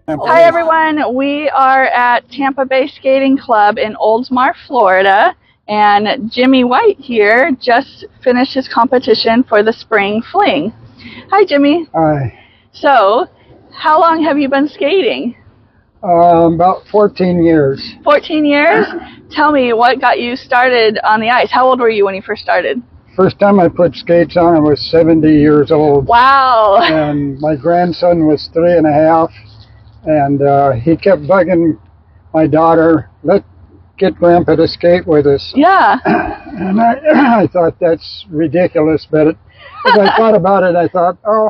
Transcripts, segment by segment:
Hi everyone, we are at Tampa Bay Skating Club in Oldsmar, Florida, and Jimmy White here just finished his competition for the Spring Fling. Hi Jimmy. Hi. So, how long have you been skating? About 14 years. 14 years? Tell me, what got you started on the ice? How old were you when you first started? First time I put skates on, I was 70 years old. Wow. And my grandson was 3.5, and he kept bugging my daughter, let's get Grandpa to skate with us. Yeah. And I thought that's ridiculous, but as I thought about it, I thought, oh,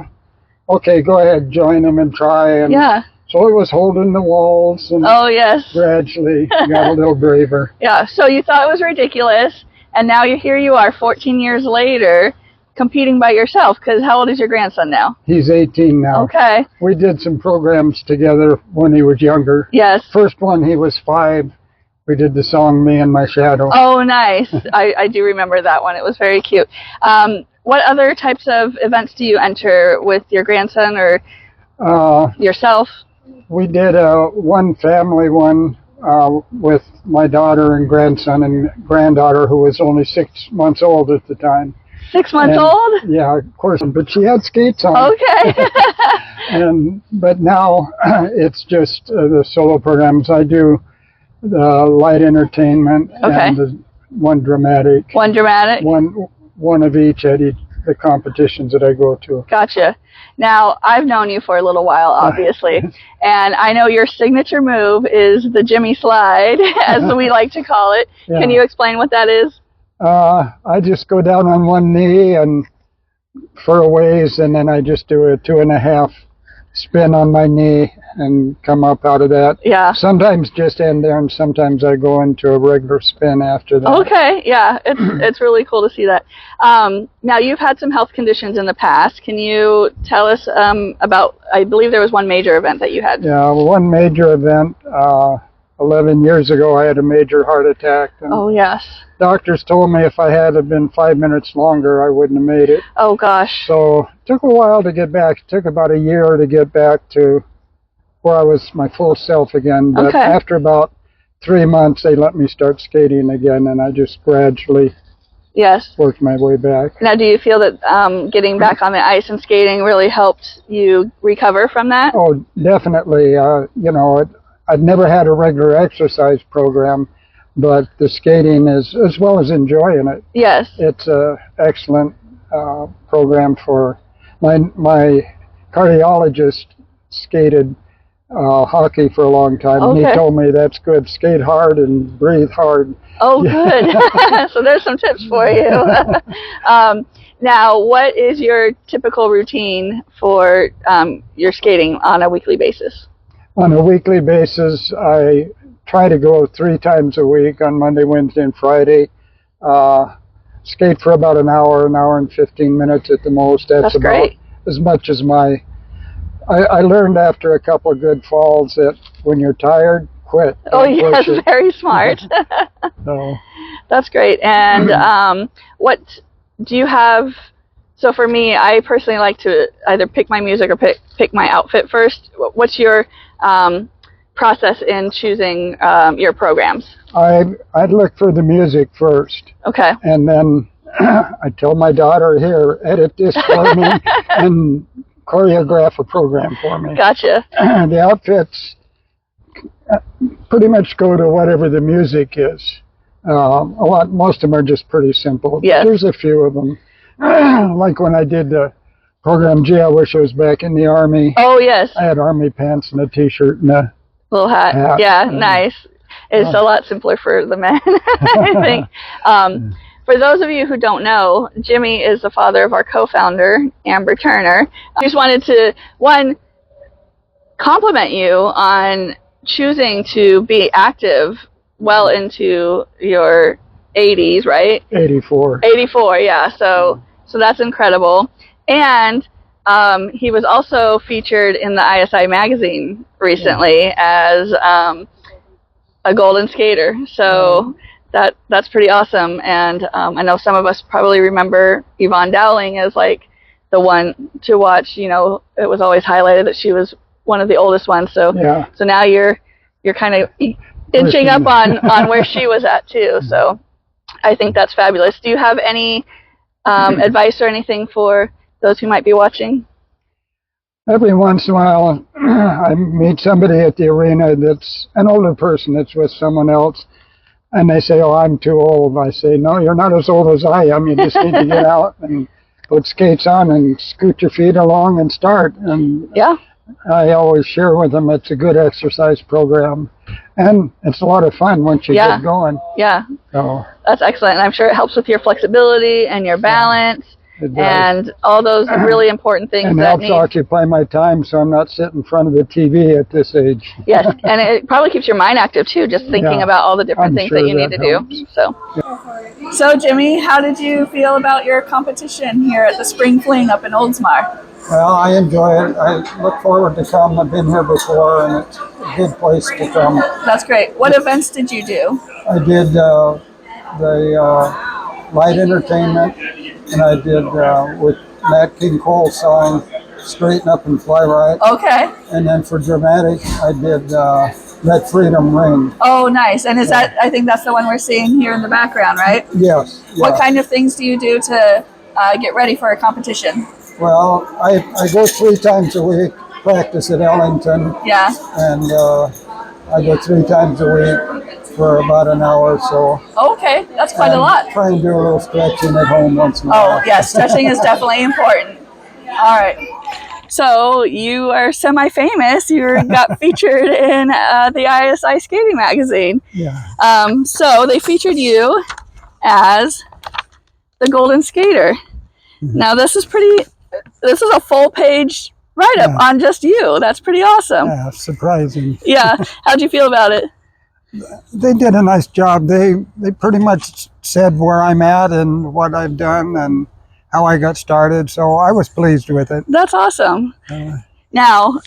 okay, go ahead, join him and try. And yeah. So it was holding the walls and gradually got a little braver. Yeah, so you thought it was ridiculous, and now here you are 14 years later competing by yourself, because how old is your grandson now? He's 18 now. Okay. We did some programs together when he was younger. Yes. First one, he was 5. We did the song Me and My Shadow. Oh, nice. I do remember that one. It was very cute. What other types of events do you enter with your grandson or yourself? We did one family one with my daughter and grandson and granddaughter, who was only 6 months old at the time. 6 months old? Yeah, of course, but she had skates on. Okay. But now it's just the solo programs. I do the light entertainment and the one dramatic. One dramatic? One of each at the competitions that I go to. Gotcha. Now, I've known you for a little while, obviously, and I know your signature move is the Jimmy Slide, as we like to call it. Yeah. Can you explain what that is? I just go down on one knee and for a ways, and then I just do a 2.5 spin on my knee and come up out of that. Yeah. Sometimes just end there, and sometimes I go into a regular spin after that. Okay, yeah, it's really cool to see that. Now, you've had some health conditions in the past. Can you tell us about, I believe there was one major event that you had. Yeah, one major event, 11 years ago, I had a major heart attack. And oh, yes. Doctors told me if I had been 5 minutes longer, I wouldn't have made it. Oh, gosh. So it took a while to get back. It took about a year to get back to where I was my full self again. But after about 3 months, they let me start skating again, and I just gradually worked my way back. Now, do you feel that getting back on the ice and skating really helped you recover from that? Oh, definitely. You know, I'd never had a regular exercise program, but the skating is, as well as enjoying it. Yes. It's an excellent program for my cardiologist skated hockey for a long time, and he told me that's good. Skate hard and breathe hard. Oh, good. So there's some tips for you. Now, what is your typical routine for your skating on a weekly basis? On a weekly basis, I try to go 3 times a week on Monday, Wednesday, and Friday. Skate for about an hour and 15 minutes at the most. That's about great. As much as I learned after a couple of good falls that when you're tired, quit. Oh, yes, very smart. So. That's great. And what do you have? So for me, I personally like to either pick my music or pick my outfit first. What's your process in choosing your programs? I'd look for the music first. Okay. And then I tell my daughter, here, edit this for me and choreograph a program for me. Gotcha. The outfits pretty much go to whatever the music is. Most of them are just pretty simple. Yes. There's a few of them. Like when I did the program, gee, I wish I was back in the Army. Oh, yes. I had Army pants and a T-shirt and a little hat. Yeah, nice. It's a lot simpler for the men, I think. For those of you who don't know, Jimmy is the father of our co-founder, Amber Turner. I just wanted to, compliment you on choosing to be active well into your 80s, right? 84. 84, yeah. So that's incredible. And he was also featured in the ISI magazine recently as a golden skater. So that's pretty awesome. And I know some of us probably remember Yvonne Dowling as like the one to watch. You know, it was always highlighted that she was one of the oldest ones. So Yeah. so now you're kind of inching up on where she was at too. So I think that's fabulous. Do you have any advice or anything for those who might be watching? Every once in a while, I meet somebody at the arena that's an older person that's with someone else, and they say, "Oh, I'm too old." I say, "No, you're not as old as I am. You just need to get out and put skates on and scoot your feet along and start." And Yeah. I always share with them it's a good exercise program, and it's a lot of fun once you get going. Yeah. So that's excellent. And I'm sure it helps with your flexibility and your balance. And all those really important things. And helps occupy my time so I'm not sitting in front of the TV at this age. Yes, and it probably keeps your mind active too, just thinking about all the different things that you need to do. So Jimmy, how did you feel about your competition here at the Spring Fling up in Oldsmar? Well, I enjoy it. I look forward to come. I've been here before, and it's a good place to come. That's great. What events did you do? I did the light entertainment, and I did with Nat King Cole's song "Straighten Up and Fly Right." Okay. And then for dramatic, I did "Let Freedom Ring." Oh, nice. And is that? I think that's the one we're seeing here in the background, right? Yes. What kind of things do you do to get ready for a competition? Well, I go 3 times a week, practice at Ellengton. Yeah. And I go 3 times a week for about an hour or so. Okay, that's quite a lot. Try and do a little stretching at home once in a while. Oh, yes, stretching is definitely important. All right. So you are semi-famous. You got featured in the ISI skating magazine. Yeah. So they featured you as the Golden Skater. Now this is a full-page write-up on just you. That's pretty awesome. Yeah, surprising. Yeah. How'd you feel about it? They did a nice job. They pretty much said where I'm at and what I've done and how I got started. So I was pleased with it. That's awesome. Now,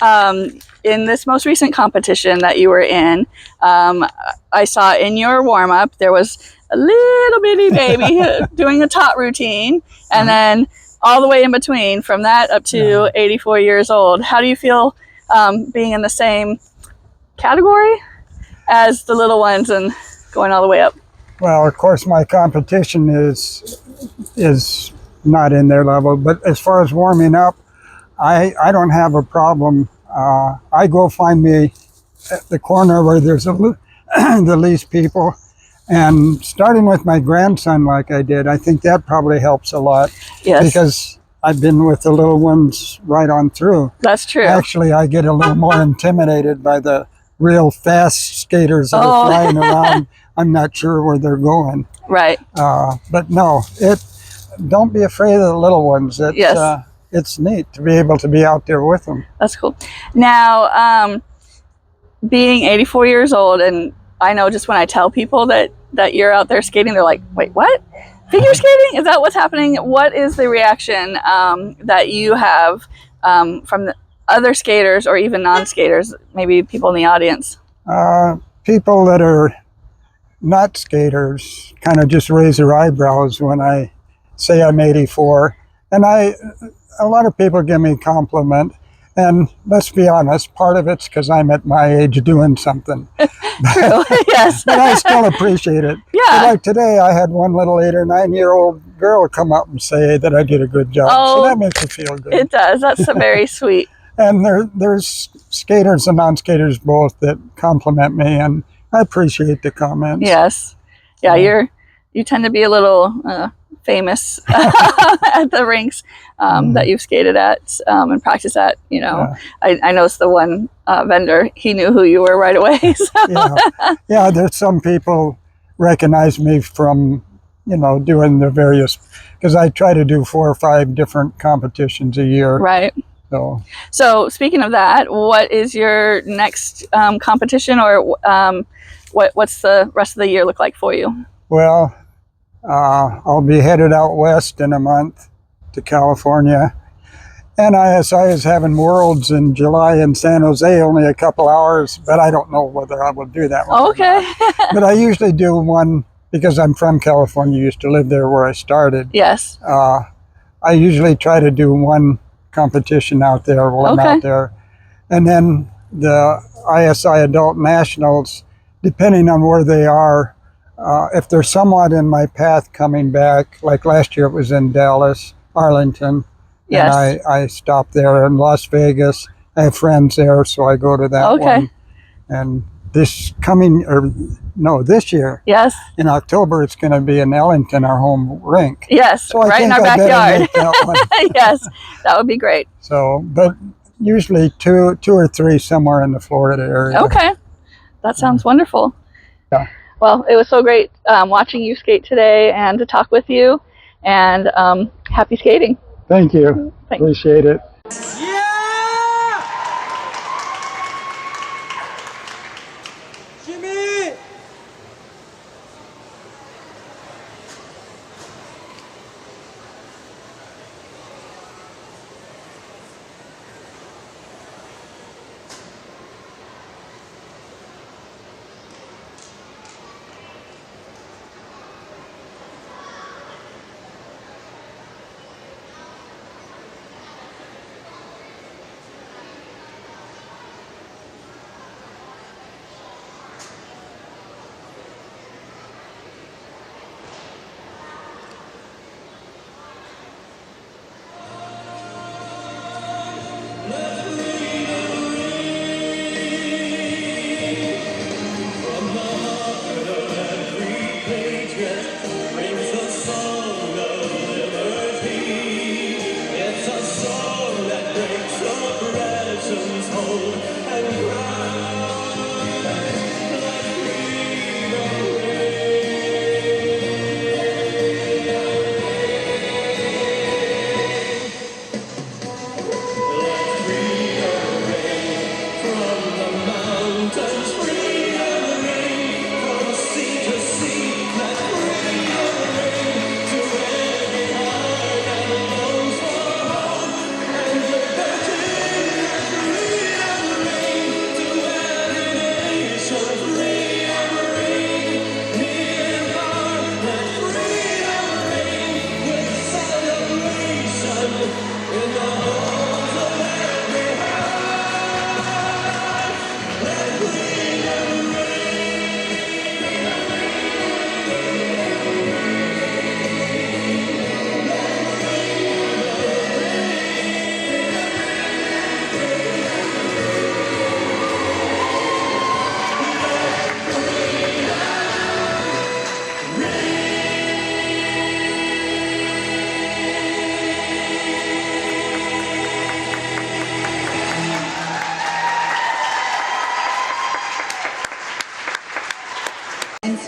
in this most recent competition that you were in, I saw in your warm-up there was a little bitty baby doing a tot routine, and then all the way in between from that up to 84 years old. How do you feel being in the same category as the little ones and going all the way up? Well, of course, my competition is not in their level, but as far as warming up, I don't have a problem. I go find me at the corner where there's the least people, and starting with my grandson like I did, I think that probably helps a lot. Yes. Because I've been with the little ones right on through. That's true. Actually, I get a little more intimidated by the real fast skaters that are flying around. I'm not sure where they're going. Right. But no, don't be afraid of the little ones. It's neat to be able to be out there with them. That's cool. Now, being 84 years old, and I know just when I tell people that you're out there skating, they're like, wait, what? Figure skating? Is that what's happening? What is the reaction that you have from the other skaters or even non-skaters, maybe people in the audience? People that are not skaters kind of just raise their eyebrows when I say I'm 84. And a lot of people give me a compliment. And let's be honest, part of it's because I'm at my age doing something. True, yes. But I still appreciate it. Yeah. So like today, I had one little 8 or 9-year-old girl come up and say that I did a good job. So that makes me feel good. It does. That's very sweet. And there's skaters and non-skaters both that compliment me, and I appreciate the comments. Yes. Yeah, you tend to be a little famous at the rinks that you've skated at and practiced at. You know, I noticed the one vendor, he knew who you were right away. So. Yeah, there's some people recognize me from, doing the various, because I try to do 4 or 5 different competitions a year. Right. So speaking of that, what is your next competition, or what's the rest of the year look like for you? Well, I'll be headed out west in a month to California, and ISI is having Worlds in July in San Jose, only a couple hours, but I don't know whether I will do that one. Okay. But I usually do one, because I'm from California, used to live there where I started. Yes. I usually try to do one competition out there while I'm out there. And then the ISI Adult Nationals, depending on where they are, if they're somewhat in my path coming back, like last year it was in Dallas, Arlington, Yes. and I stopped there in Las Vegas. I have friends there, so I go to that one. And this year, yes, in October, it's going to be in Ellengton, our home rink. Yes, so right in our backyard. That yes, that would be great. So, but usually two or three somewhere in the Florida area. Okay, that sounds wonderful. Yeah. Well, it was so great watching you skate today and to talk with you. And happy skating. Thank you. Thanks. Appreciate it.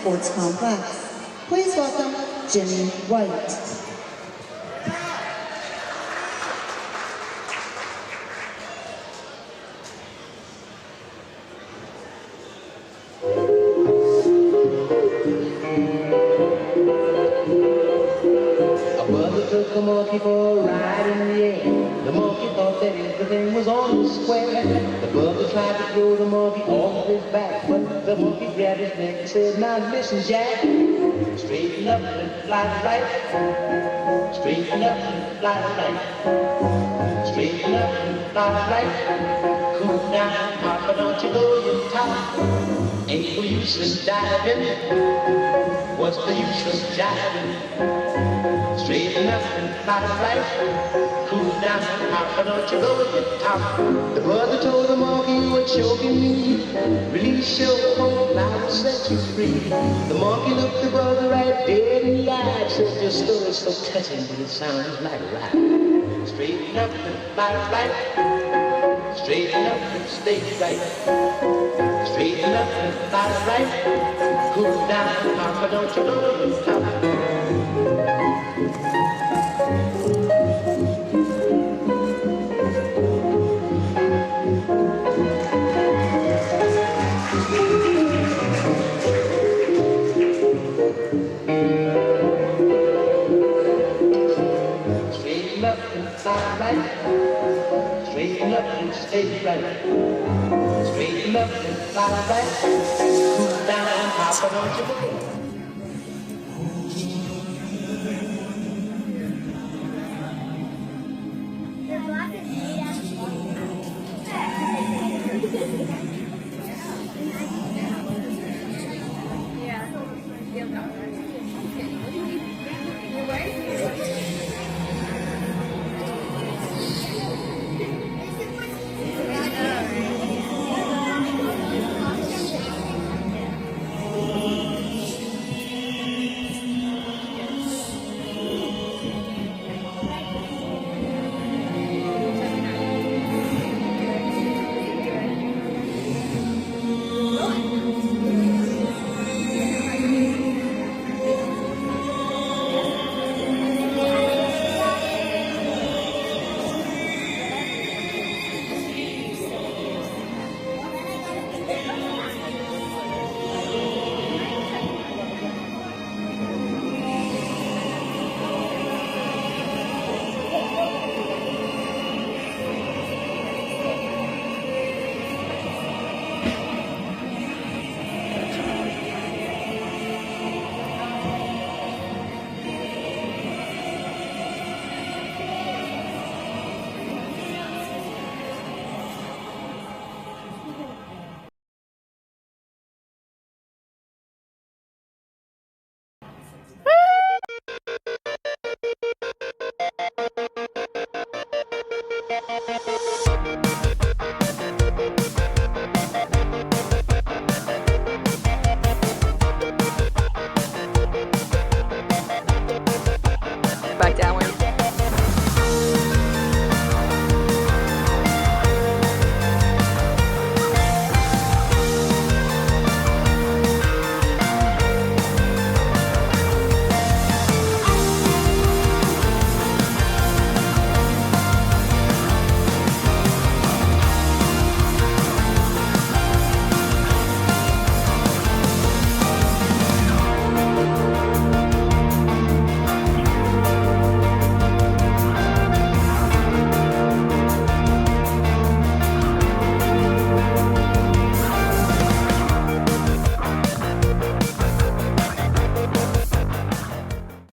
Sports Complex. Please welcome Jimmy White. A brother took a monkey for a ride in the air. The monkey thought that everything was on the square. The brother tried to throw the monkey off his back, but the monkey grabbed his neck and said, "Now listen, Jack, straighten up and fly right. Straighten up and fly right. Straighten up and fly right. Cool down, Papa, don't you know you're tired? Ain't no use in diving. What's the use of jiving? Straighten up and fly right. Cool down, Papa, don't you go to the top." The brother told the monkey, "You were choking me. Release your hold, I will set you free." The monkey looked the brother right dead in the eye and said, "Your story's so touching, but it sounds like a lie. Straighten up and fly right. Straighten up and stay right. Straighten up and fly right. Cool down, Papa, don't you go to the top." Straighten up and fly right. Straighten up and stay right. Straighten up and fly right. Cool down, Papa, don't you go.